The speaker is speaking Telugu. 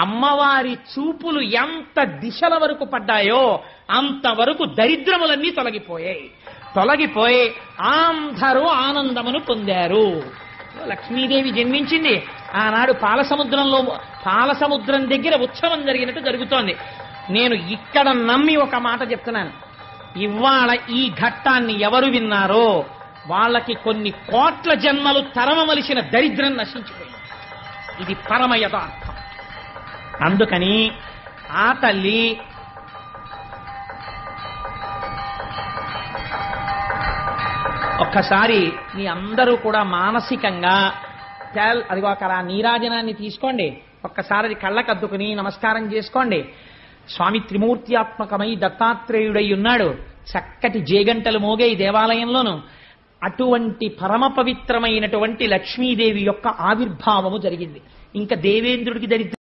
అమ్మవారి చూపులు ఎంత దిశల వరకు పడ్డాయో అంతవరకు దరిద్రములన్నీ తొలగిపోయి అందరూ ఆనందమును పొందారు. లక్ష్మీదేవి జన్మించింది ఆనాడు పాలసముద్రం దగ్గర ఉత్సవం జరిగినట్టు జరుగుతోంది. నేను ఇక్కడ నమ్మి ఒక మాట చెప్తున్నాను, ఇవాళ ఈ ఘట్టాన్ని ఎవరు విన్నారో వాళ్ళకి కొన్ని కోట్ల జన్మలు తరమవలసిన దరిద్రం నశించిపోయింది. ఇది పరమ యథార్థం. అందుకని ఆ తల్లి ఒక్కసారి మీ అందరూ కూడా మానసికంగా అదిగో అక్కడ ఆ నీరాజనాన్ని తీసుకోండి, ఒక్కసారి అది కళ్ళకద్దుకుని నమస్కారం చేసుకోండి. స్వామి త్రిమూర్త్యాత్మకమై దత్తాత్రేయుడై ఉన్నాడు. చక్కటి జేగంటలు మోగే ఈ దేవాలయంలోను అటువంటి పరమ పవిత్రమైనటువంటి లక్ష్మీదేవి యొక్క ఆవిర్భావము జరిగింది. ఇంకా దేవేంద్రుడికి దరిద్రం